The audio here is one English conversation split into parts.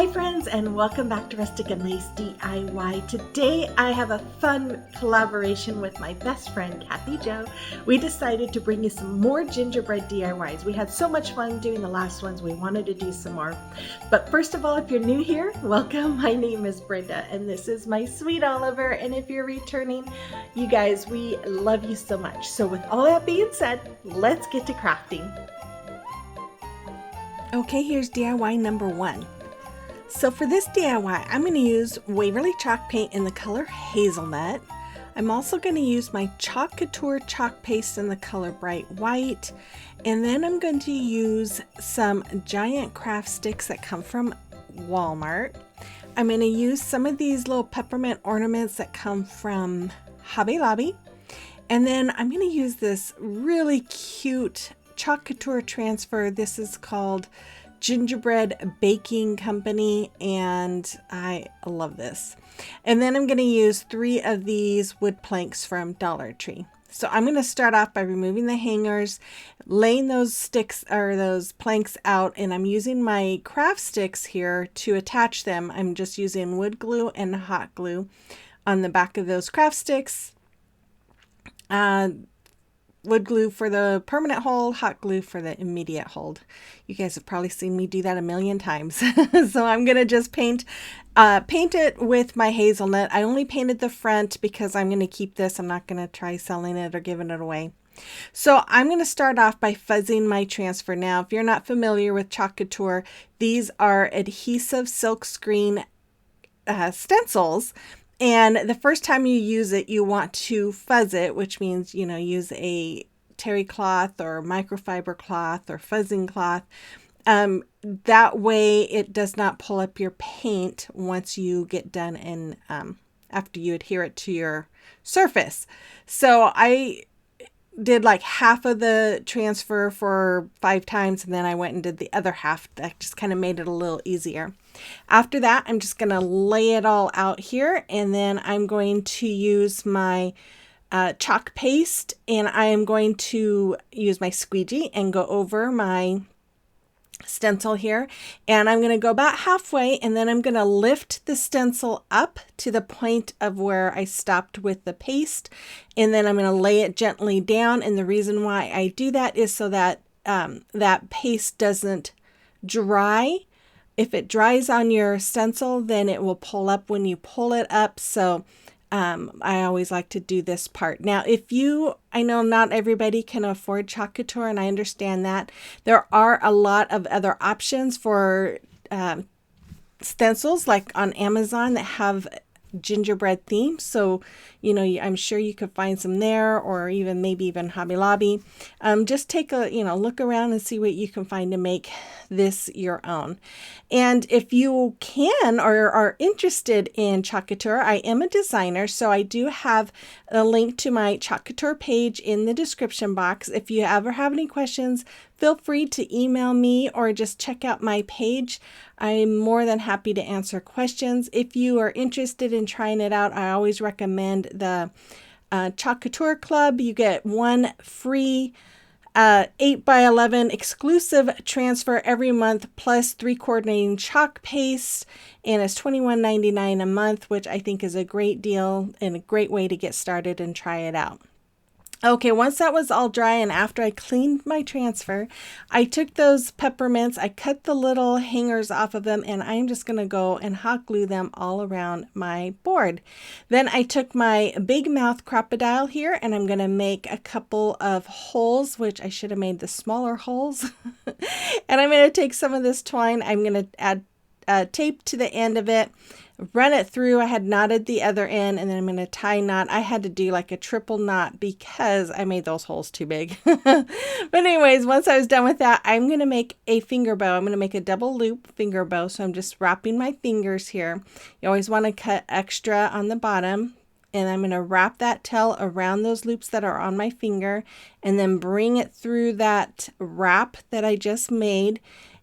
Hi friends, and welcome back to Rustic and Lace DIY. Today I have a fun collaboration with my best friend Kathy Jo. We decided to bring you some more gingerbread DIYs. We had so much fun doing the last ones, we wanted to do some more. But first of all, if you're new here, welcome. My name is Brenda and this is my sweet Oliver, and if you're returning, you guys, we love you so much. So with all that being said, let's get to crafting. Okay, here's DIY number 1. So for this DIY, I'm going to use Waverly chalk paint in the color Hazelnut. I'm also going to use my COUTURE chalk paste in the color Bright White. And then I'm going to use some giant craft sticks that come from Walmart. I'm going to use some of these little peppermint ornaments that come from Hobby Lobby. And then I'm going to use this really cute COUTURE transfer. This is called Gingerbread Baking Company, and I love this. And then I'm going to use 3 of these wood planks from Dollar Tree. So I'm going to start off by removing the hangers, laying those sticks or those planks out, and I'm using my craft sticks here to attach them. I'm just using wood glue and hot glue on the back of those craft sticks. Wood glue for the permanent hold, hot glue for the immediate hold. You guys have probably seen me do that a million times. So I'm going to just paint it with my hazelnut. I only painted the front because I'm going to keep this. I'm not going to try selling it or giving it away. So I'm going to start off by fuzzing my transfer. Now, if you're not familiar with COUTURE, these are adhesive silk screen stencils. And the first time you use it, you want to fuzz it, which means, use a terry cloth or microfiber cloth or fuzzing cloth. That way it does not pull up your paint once you get done and after you adhere it to your surface. So I did like half of the transfer for 5 times, and then I went and did the other half. That just kind of made it a little easier. After that, I'm just going to lay it all out here, and then I'm going to use my chalk paste, and I am going to use my squeegee and go over my stencil here, and I'm going to go about halfway, and then I'm going to lift the stencil up to the point of where I stopped with the paste, and then I'm going to lay it gently down. And the reason why I do that is so that that paste doesn't dry. If it dries on your stencil, then it will pull up when you pull it up. So I always like to do this part. Now, I know not everybody can afford COUTURE, and I understand that. There are a lot of other options for stencils, like on Amazon, that have gingerbread themes. So, I'm sure you could find some there, or maybe even Hobby Lobby. Just take a, look around and see what you can find to make this your own. And if you can or are interested in COUTURE, I am a designer, so I do have a link to my COUTURE page in the description box. If you ever have any questions, feel free to email me or just check out my page. I'm more than happy to answer questions. If you are interested in trying it out, I always recommend the COUTURE Club. You get 1 free 8x11 exclusive transfer every month, plus 3 coordinating chalk paste, and it's $21.99 a month, which I think is a great deal and a great way to get started and try it out. Okay, once that was all dry and after I cleaned my transfer, I took those peppermints, I cut the little hangers off of them, and I'm just going to go and hot glue them all around my board. Then I took my big mouth crocodile here, and I'm going to make a couple of holes, which I should have made the smaller holes. And I'm going to take some of this twine, I'm going to add tape to the end of it, run it through. I had knotted the other end, and then I'm going to tie knot. I had to do like a triple knot because I made those holes too big. But anyways, once I was done with that, I'm going to make a finger bow. I'm going to make a double loop finger bow. So I'm just wrapping my fingers here. You always want to cut extra on the bottom. And I'm going to wrap that tail around those loops that are on my finger, and then bring it through that wrap that I just made,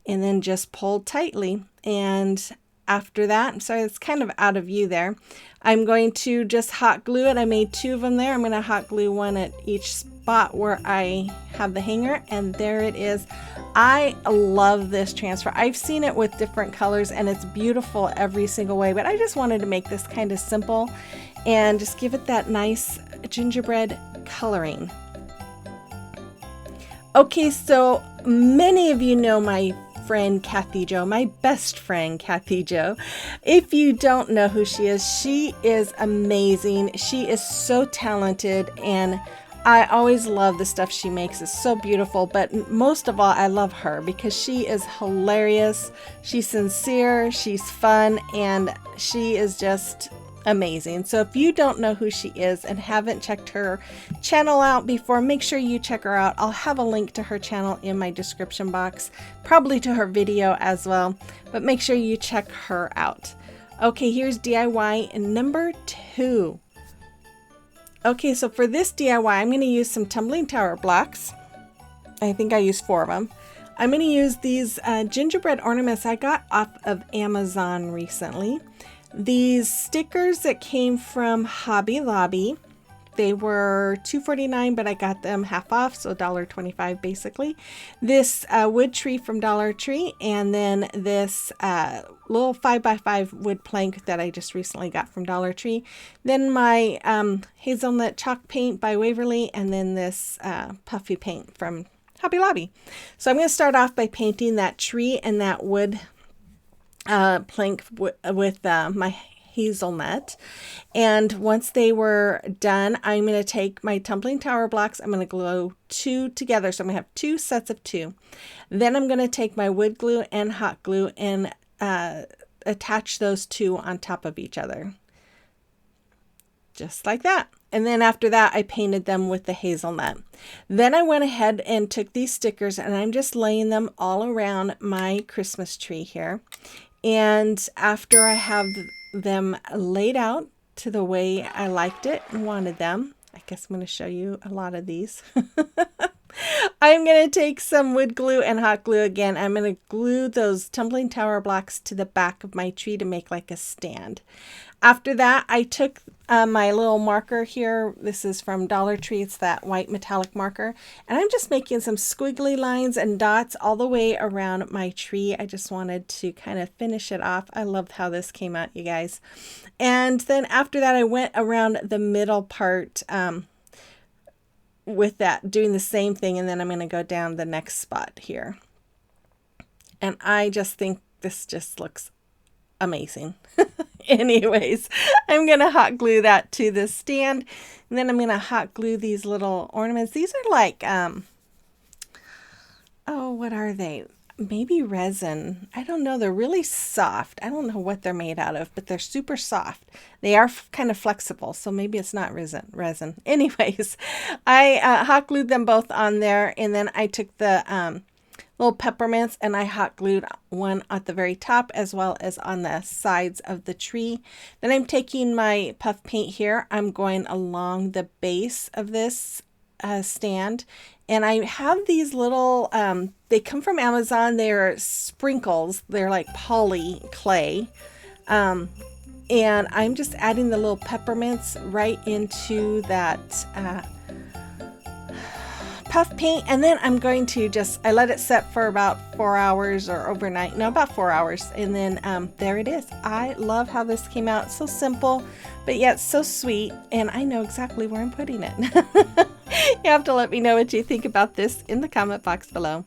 and then just pull tightly. And after that, I'm sorry, it's kind of out of view there, I'm going to just hot glue it. I made 2 of them there. I'm going to hot glue 1 at each spot spot where I have the hanger, and there it is. I love this transfer. I've seen it with different colors and it's beautiful every single way, but I just wanted to make this kind of simple and just give it that nice gingerbread coloring. Okay, so many of you know my friend Kathy Jo, my best friend Kathy Jo. If you don't know who she is amazing. She is so talented, and I always love the stuff she makes. It's so beautiful, but most of all, I love her because she is hilarious. She's sincere, she's fun, and she is just amazing. So if you don't know who she is and haven't checked her channel out before, make sure you check her out. I'll have a link to her channel in my description box, probably to her video as well, but make sure you check her out. Okay, here's DIY number 2. Okay, so for this DIY, I'm going to use some tumbling tower blocks. I think I used 4 of them. I'm going to use these gingerbread ornaments I got off of Amazon recently. These stickers that came from Hobby Lobby, they were $2.49, but I got them half off, so $1.25 basically. This wood tree from Dollar Tree, and then this little 5x5 wood plank that I just recently got from Dollar Tree. Then my hazelnut chalk paint by Waverly, and then this puffy paint from Hobby Lobby. So I'm going to start off by painting that tree and that wood plank with my hazelnut. And once they were done, I'm going to take my tumbling tower blocks. I'm going to glue 2 together. So I'm going to have 2 sets of 2. Then I'm going to take my wood glue and hot glue and attach those 2 on top of each other. Just like that. And then after that, I painted them with the hazelnut. Then I went ahead and took these stickers, and I'm just laying them all around my Christmas tree here. And after I have them laid out to the way I liked it and wanted them, I guess I'm going to show you a lot of these. I'm going to take some wood glue and hot glue again. I'm going to glue those tumbling tower blocks to the back of my tree to make like a stand. After that, I took my little marker here. This is from Dollar Tree. It's that white metallic marker. And I'm just making some squiggly lines and dots all the way around my tree. I just wanted to kind of finish it off. I loved how this came out, you guys. And then after that, I went around the middle part with that, doing the same thing. And then I'm going to go down the next spot here. And I just think this just looks amazing. Anyways, I'm going to hot glue that to the stand, and then I'm going to hot glue these little ornaments. These are like, oh, what are they? Maybe resin. I don't know. They're really soft. I don't know what they're made out of, but they're super soft. They are kind of flexible, so maybe it's not resin. Anyways, I hot glued them both on there, and then I took the little peppermints and I hot glued one at the very top as well as on the sides of the tree. Then I'm taking my puff paint here. I'm going along the base of this stand, and I have these little, they come from Amazon. They're sprinkles. They're like poly clay. And I'm just adding the little peppermints right into that puff paint, and then I'm going to I let it set for about 4 hours or overnight. No, about 4 hours, and then there it is. I love how this came out. So simple, but yet so sweet, and I know exactly where I'm putting it. You have to let me know what you think about this in the comment box below.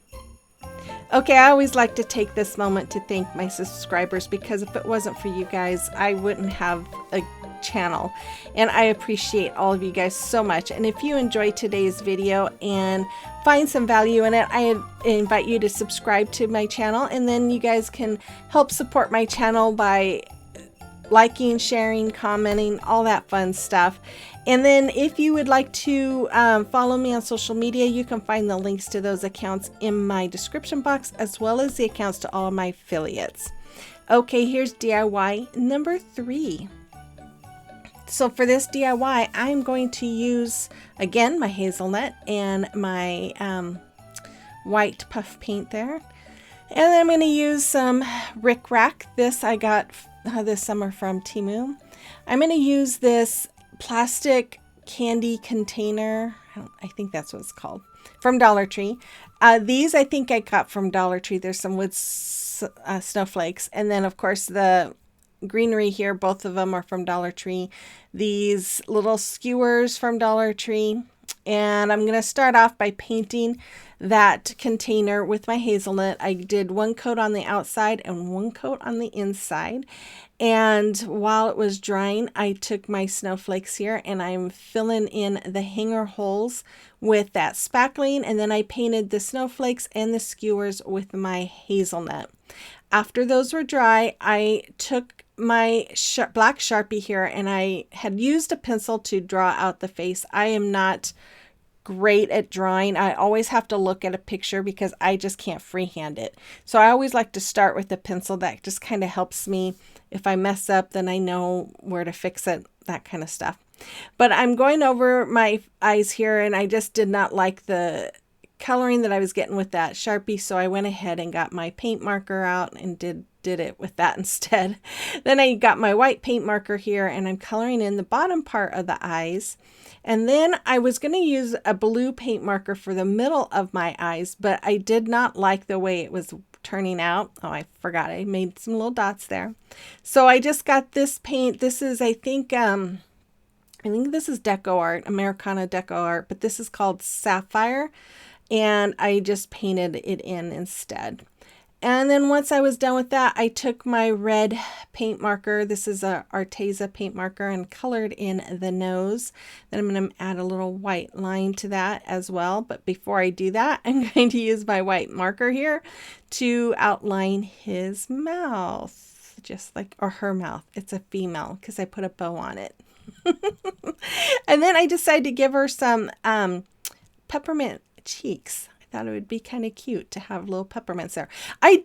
Okay, I always like to take this moment to thank my subscribers, because if it wasn't for you guys, I wouldn't have a channel, and I appreciate all of you guys so much. And if you enjoyed today's video and find some value in it, I invite you to subscribe to my channel, and then you guys can help support my channel by liking, sharing, commenting, all that fun stuff. And then if you would like to follow me on social media, you can find the links to those accounts in my description box, as well as the accounts to all of my affiliates. Okay, here's DIY number 3. So for this DIY, I'm going to use, again, my hazelnut and my white puff paint there. And then I'm going to use some Rick Rack. This I got this summer from Temu. I'm going to use this plastic candy container. I think that's what it's called, from Dollar Tree. These I think I got from Dollar Tree. There's some wood snowflakes. And then, of course, the Greenery here, both of them are from Dollar Tree. These little skewers from Dollar Tree. And I'm going to start off by painting that container with my hazelnut. I did one coat on the outside and one coat on the inside. And while it was drying, I took my snowflakes here and I'm filling in the hanger holes with that spackling. And then I painted the snowflakes and the skewers with my hazelnut. After those were dry, I took my black Sharpie here and I had used a pencil to draw out the face. I am not great at drawing. I always have to look at a picture because I just can't freehand it. So I always like to start with a pencil. That just kind of helps me. If I mess up, then I know where to fix it, that kind of stuff. But I'm going over my eyes here and I just did not like the coloring that I was getting with that Sharpie. So I went ahead and got my paint marker out and did it with that instead. Then I got my white paint marker here and I'm coloring in the bottom part of the eyes. And then I was going to use a blue paint marker for the middle of my eyes, but I did not like the way it was turning out. Oh, I forgot. I made some little dots there. So I just got this paint. This is, I think this is Deco Art, Americana Deco Art, but this is called Sapphire. And I just painted it in instead. And then once I was done with that, I took my red paint marker. This is a Arteza paint marker and colored in the nose. Then I'm going to add a little white line to that as well. But before I do that, I'm going to use my white marker here to outline his mouth, just like, or her mouth. It's a female because I put a bow on it. And then I decided to give her some peppermint cheeks. Thought it would be kind of cute to have little peppermints there. I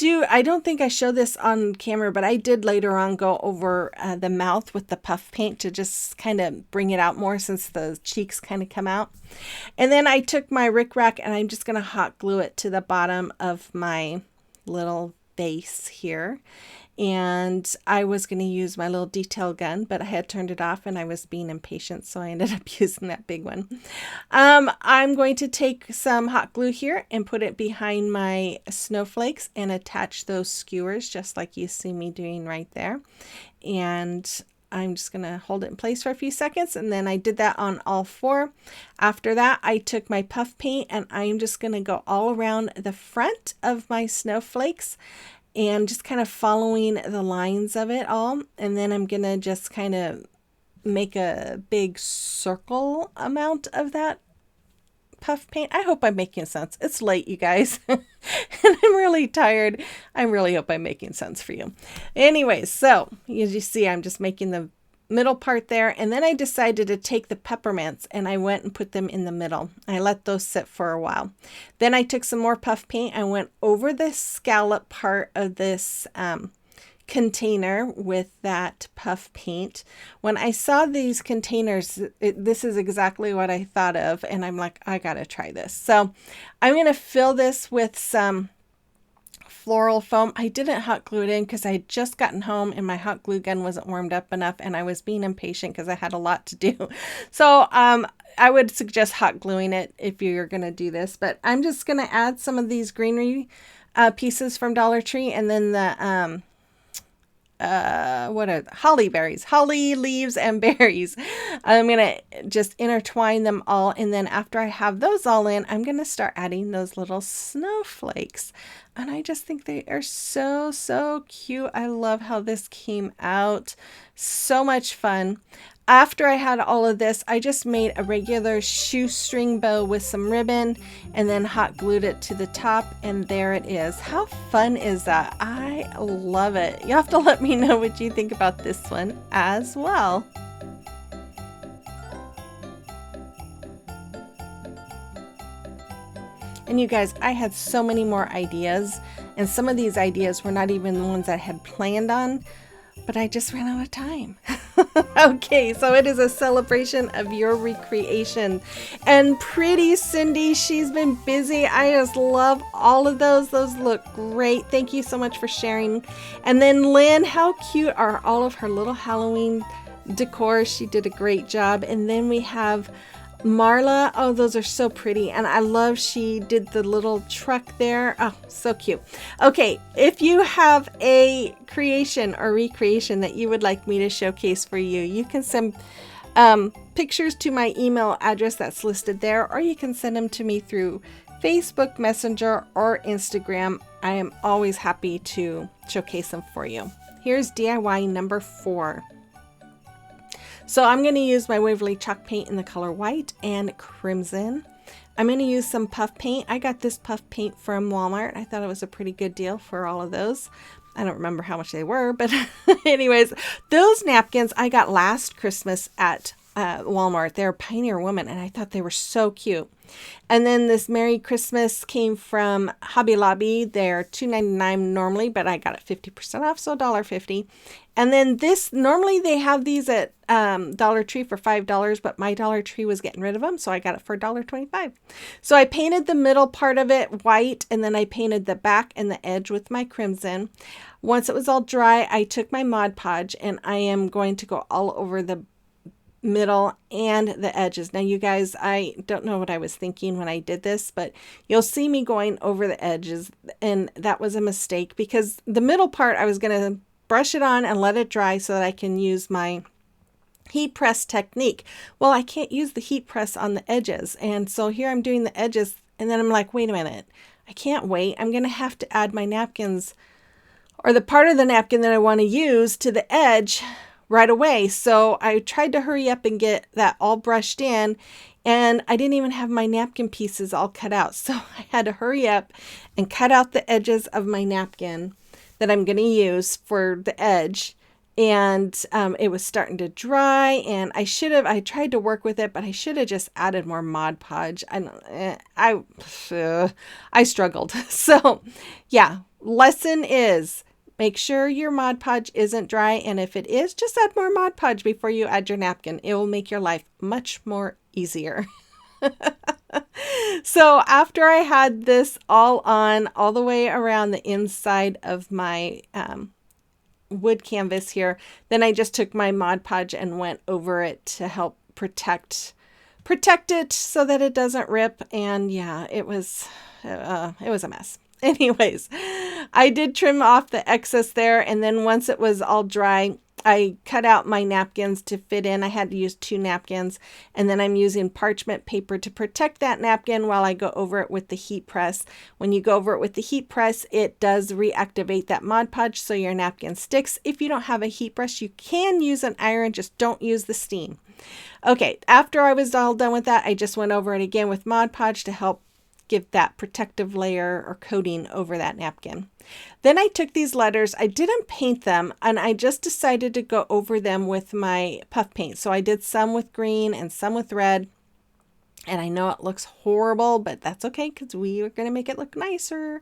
don't think I show this on camera, but I did later on go over the mouth with the puff paint to just kind of bring it out more since the cheeks kind of come out. And then I took my Rick Rack and I'm just going to hot glue it to the bottom of my little vase here. And I was going to use my little detail gun, but I had turned it off and I was being impatient, so I ended up using that big one. I'm going to take some hot glue here and put it behind my snowflakes and attach those skewers just like you see me doing right there. And I'm just going to hold it in place for a few seconds, and then I did that on all four. After that, I took my puff paint and I'm just going to go all around the front of my snowflakes and just kind of following the lines of it all. And then I'm going to just kind of make a big circle amount of that puff paint. I hope I'm making sense. It's late, you guys, and I'm really tired. I really hope I'm making sense for you. Anyways, so as you see, I'm just making the middle part there, and then I decided to take the peppermints and I went and put them in the middle. I let those sit for a while. Then I took some more puff paint. I went over the scallop part of this container with that puff paint. When I saw these containers, this is exactly what I thought of, and I'm like, I gotta try this. So I'm gonna fill this with some floral foam. I didn't hot glue it in because I had just gotten home and my hot glue gun wasn't warmed up enough and I was being impatient because I had a lot to do. So I would suggest hot gluing it if you're going to do this, but I'm just going to add some of these greenery pieces from Dollar Tree, and then the what are the holly berries, holly leaves and berries. I'm going to just intertwine them all. And then after I have those all in, I'm going to start adding those little snowflakes. And I just think they are so, so cute. I love how this came out. So much fun. After I had all of this, I just made a regular shoestring bow with some ribbon and then hot glued it to the top, and there it is. How fun is that? I love it. You have to let me know what you think about this one as well. And you guys, I had so many more ideas, and some of these ideas were not even the ones I had planned on, but I just ran out of time. Okay, so it is a celebration of your recreation. And pretty Cindy, she's been busy. I just love all of those. Those look great. Thank you so much for sharing. And then Lynn, how cute are all of her little Halloween decor? She did a great job. And then we have Marla, oh, those are so pretty. And I love she did the little truck there. Oh, so cute. Okay, if you have a creation or recreation that you would like me to showcase for you, you can send pictures to my email address that's listed there, or you can send them to me through Facebook Messenger or Instagram. I am always happy to showcase them for you. Here's DIY number 4. So I'm going to use my Waverly chalk paint in the color white and crimson. I'm going to use some puff paint. I got this puff paint from Walmart. I thought it was a pretty good deal for all of those. I don't remember how much they were, but anyways, those napkins I got last Christmas at Walmart. They're Pioneer Woman, and I thought they were so cute. And then this Merry Christmas came from Hobby Lobby. They're $2.99 normally, but I got it 50% off, so $1.50. And then this, normally they have these at Dollar Tree for $5, but my Dollar Tree was getting rid of them, so I got it for $1.25. So I painted the middle part of it white, and then I painted the back and the edge with my crimson. Once it was all dry, I took my Mod Podge, and I am going to go all over the middle and the edges. Now you guys, I don't know what I was thinking when I did this, but you'll see me going over the edges, and that was a mistake because the middle part I was going to brush it on and let it dry so that I can use my heat press technique. Well, I can't use the heat press on the edges, and so here I'm doing the edges, and then I'm like, wait a minute, I can't wait. I'm going to have to add my napkins, or the part of the napkin that I want to use, to the edge right away. So I tried to hurry up and get that all brushed in, and I didn't even have my napkin pieces all cut out. So I had to hurry up and cut out the edges of my napkin that I'm going to use for the edge. And it was starting to dry, and I tried to work with it, but I should have just added more Mod Podge. I struggled. So yeah, lesson is, make sure your Mod Podge isn't dry, and if it is, just add more Mod Podge before you add your napkin. It will make your life much more easier. So after I had this all on all the way around the inside of my wood canvas here, then I just took my Mod Podge and went over it to help protect it so that it doesn't rip. And yeah, it was a mess. Anyways, I did trim off the excess there, and then once it was all dry, I cut out my napkins to fit in. I had to use 2 napkins, and then I'm using parchment paper to protect that napkin while I go over it with the heat press. When you go over it with the heat press, it does reactivate that Mod Podge so your napkin sticks. If you don't have a heat brush, you can use an iron, just don't use the steam. Okay, after I was all done with that, I just went over it again with Mod Podge to help give that protective layer or coating over that napkin. Then I took these letters, I didn't paint them, and I just decided to go over them with my puff paint. So I did some with green and some with red. And I know it looks horrible, but that's okay because we are going to make it look nicer.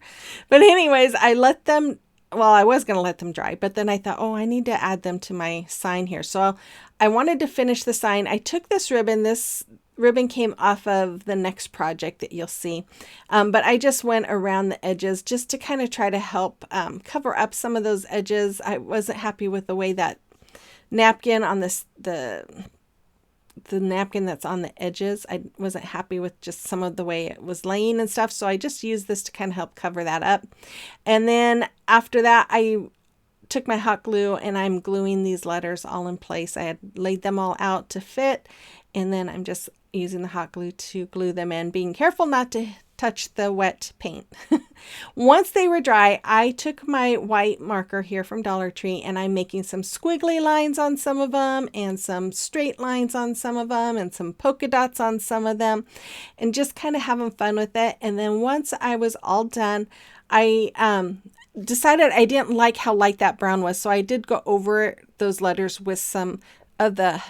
But anyways, I was going to let them dry, but then I thought, oh, I need to add them to my sign here. So I wanted to finish the sign. I took this ribbon. This ribbon came off of the next project that you'll see. But I just went around the edges just to kind of try to help cover up some of those edges. I wasn't happy with the way that napkin on the napkin that's on the edges. I wasn't happy with just some of the way it was laying and stuff. So I just used this to kind of help cover that up. And then after that, I took my hot glue and I'm gluing these letters all in place. I had laid them all out to fit, and then I'm just using the hot glue to glue them in, being careful not to touch the wet paint. Once they were dry, I took my white marker here from Dollar Tree, and I'm making some squiggly lines on some of them and some straight lines on some of them and some polka dots on some of them, and just kind of having fun with it. And then once I was all done, I decided I didn't like how light that brown was, so I did go over those letters with some of the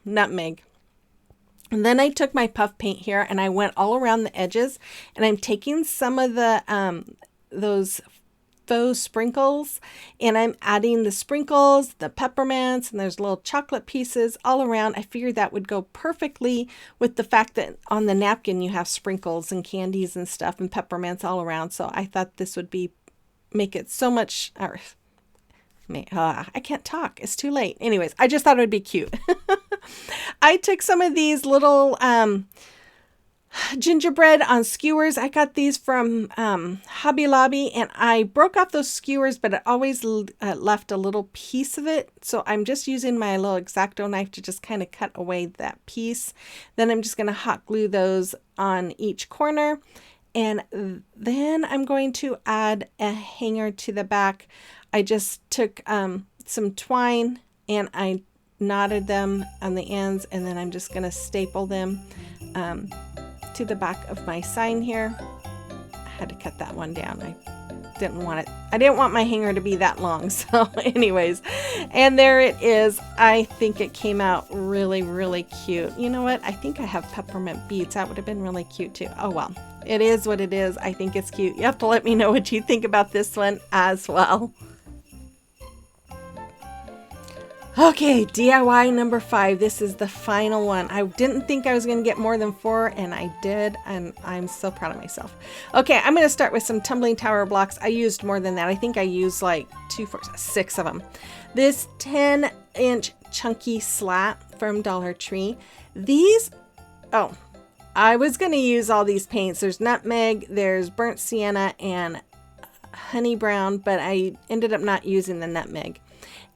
nutmeg. And then I took my puff paint here and I went all around the edges, and I'm taking some of the those faux sprinkles, and I'm adding the sprinkles, the peppermints, and there's little chocolate pieces all around. I figured that would go perfectly with the fact that on the napkin you have sprinkles and candies and stuff and peppermints all around. So I thought this would make it so much, I can't talk. It's too late. Anyways, I just thought it would be cute. I took some of these little gingerbread on skewers. I got these from Hobby Lobby, and I broke off those skewers, but it always left a little piece of it. So I'm just using my little X-Acto knife to just kind of cut away that piece. Then I'm just going to hot glue those on each corner. And then I'm going to add a hanger to the back. I just took some twine and I knotted them on the ends, and then I'm just going to staple them to the back of my sign here. I had to cut that one down. I didn't want my hanger to be that long. So anyways, and there it is. I think it came out really, really cute. You know what? I think I have peppermint beads. That would have been really cute too. Oh well, it is what it is. I think it's cute. You have to let me know what you think about this one as well. Okay, DIY number 5. This is the final one. I didn't think I was going to get more than 4, and I did, and I'm so proud of myself. Okay, I'm going to start with some tumbling tower blocks. I used more than that. I think I used like 2, 4, 6 of them. This 10-inch chunky slat from Dollar Tree. These, oh, I was going to use all these paints. There's nutmeg, there's burnt sienna, and honey brown, but I ended up not using the nutmeg.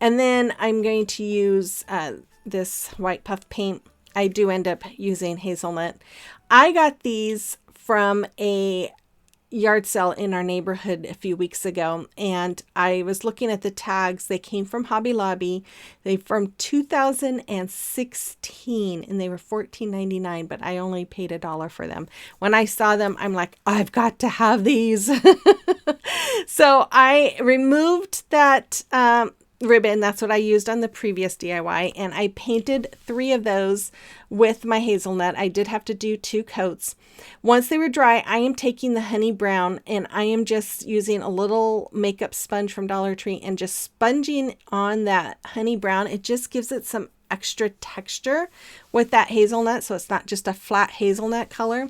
And then I'm going to use this white puff paint. I do end up using hazelnut. I got these from a yard sale in our neighborhood a few weeks ago, and I was looking at the tags. They came from Hobby Lobby. They're from 2016, and they were $14.99, but I only paid $1 for them. When I saw them, I'm like, I've got to have these. So I removed that ribbon. That's what I used on the previous DIY, and I painted 3 of those with my hazelnut. I did have to do 2 coats. Once they were dry, I am taking the honey brown, and I am just using a little makeup sponge from Dollar Tree and just sponging on that honey brown. It just gives it some extra texture with that hazelnut, so it's not just a flat hazelnut color.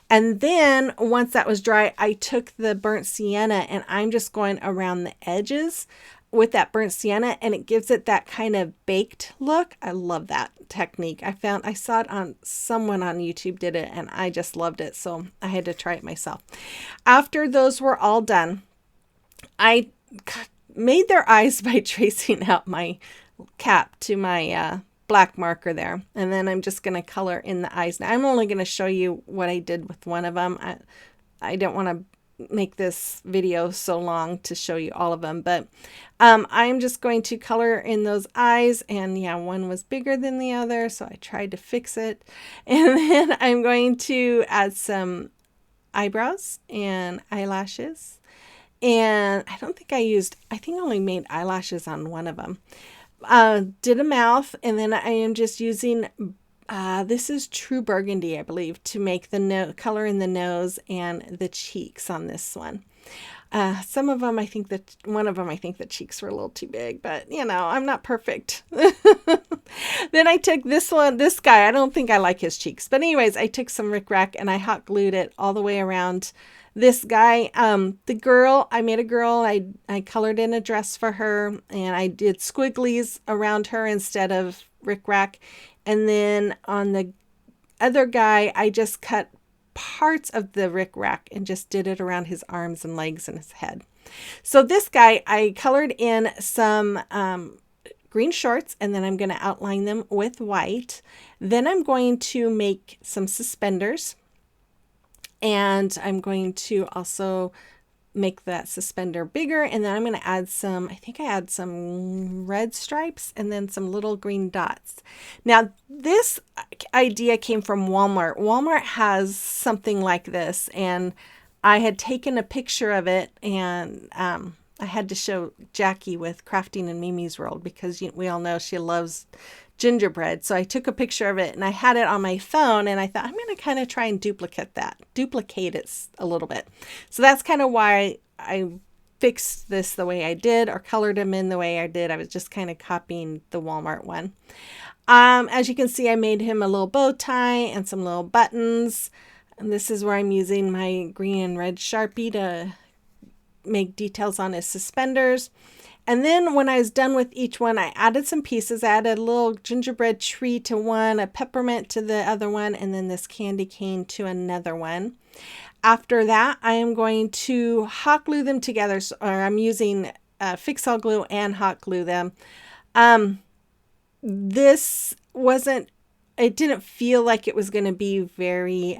And then once that was dry, I took the burnt sienna, and I'm just going around the edges with that burnt sienna, and it gives it that kind of baked look. I love that technique. I saw it on someone on YouTube did it, and I just loved it, so I had to try it myself. After those were all done, I made their eyes by tracing out my cap to my black marker there, and then I'm just going to color in the eyes. Now I'm only going to show you what I did with one of them. I don't want to make this video so long to show you all of them, but I'm just going to color in those eyes, and yeah, one was bigger than the other, so I tried to fix it. And then I'm going to add some eyebrows and eyelashes, and I only made eyelashes on one of them. Did a mouth, and then I am just using this is True Burgundy, I believe, to make the color in the nose and the cheeks on this one. Some of them, one of them, I think the cheeks were a little too big, but you know, I'm not perfect. Then I took this guy, I don't think I like his cheeks, but anyways, I took some rickrack and I hot glued it all the way around this guy. The girl, I made a girl, I colored in a dress for her, and I did squigglies around her instead of rickrack. And then on the other guy, I just cut parts of the rickrack and just did it around his arms and legs and his head. So this guy, I colored in some green shorts, and then I'm going to outline them with white. Then I'm going to make some suspenders, and I'm going to also make that suspender bigger, and then I'm going to add some, I think I add some red stripes and then some little green dots. Now this idea came from Walmart. Walmart has something like this, and I had taken a picture of it, and I had to show Jackie with Crafting in Mimi's World, because we all know she loves gingerbread. So I took a picture of it and I had it on my phone, and I thought I'm going to kind of try and duplicate it a little bit. So that's kind of why I fixed this the way I did, or colored them in the way I did. I was just kind of copying the Walmart one. As you can see, I made him a little bow tie and some little buttons. And this is where I'm using my green and red Sharpie to make details on his suspenders. And then when I was done with each one, I added some pieces. I added a little gingerbread tree to one, a peppermint to the other one, and then this candy cane to another one. After that, I am going to hot glue them together, or I'm using Fix-All glue and hot glue them. This wasn't, it didn't feel like it was going to be very,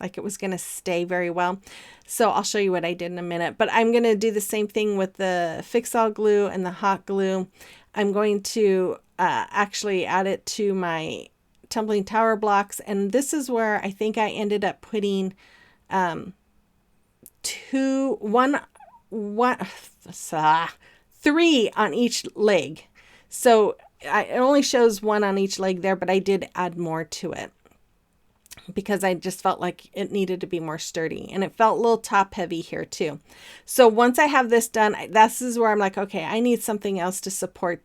like it was going to stay very well. So I'll show you what I did in a minute, but I'm going to do the same thing with the Fix-All glue and the hot glue. I'm going to actually add it to my tumbling tower blocks. And this is where I think I ended up putting three on each leg. So it only shows one on each leg there, but I did add more to it because I just felt like it needed to be more sturdy, and it felt a little top heavy here too. So once I have this done, this is where I'm like, okay, I need something else to support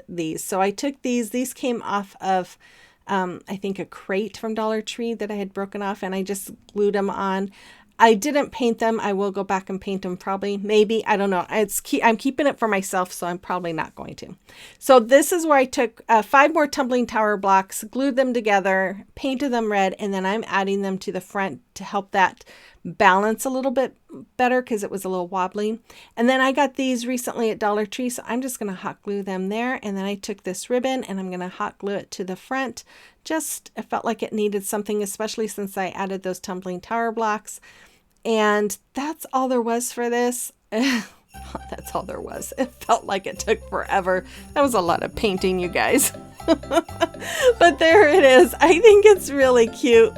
these. So I took these came off of I think a crate from Dollar Tree that I had broken off, and I just glued them on. I didn't paint them. I will go back and paint them probably, maybe, I don't know. I'm keeping it for myself, so I'm probably not going to. So this is where I took 5 more tumbling tower blocks, glued them together, painted them red, and then I'm adding them to the front to help that balance a little bit better because it was a little wobbly. And then I got these recently at Dollar Tree, so I'm just going to hot glue them there. And then I took this ribbon and I'm going to hot glue it to the front. Just, it felt like it needed something, especially since I added those tumbling tower blocks. And that's all there was for this. That's all there was. It felt like it took forever. That was a lot of painting, you guys. But there it is. I think it's really cute.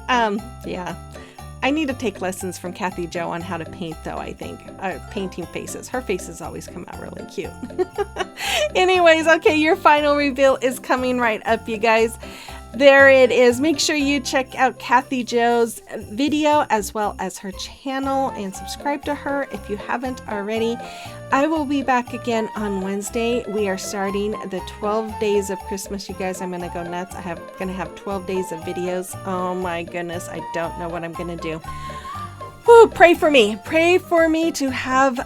Yeah. I need to take lessons from Kathy Jo on how to paint, though, I think. Painting faces. Her faces always come out really cute. Anyways, okay, your final reveal is coming right up, you guys. There it is. Make sure you check out Kathy Jo's video as well as her channel and subscribe to her if you haven't already. I will be back again on Wednesday. We are starting the 12 days of Christmas, you guys. I'm going to go nuts. I'm going to have 12 days of videos. Oh my goodness. I don't know what I'm going to do. Whew, pray for me. Pray for me to have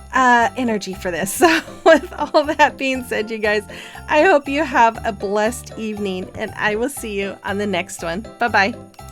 energy for this. So with all that being said, you guys, I hope you have a blessed evening, and I will see you on the next one. Bye-bye.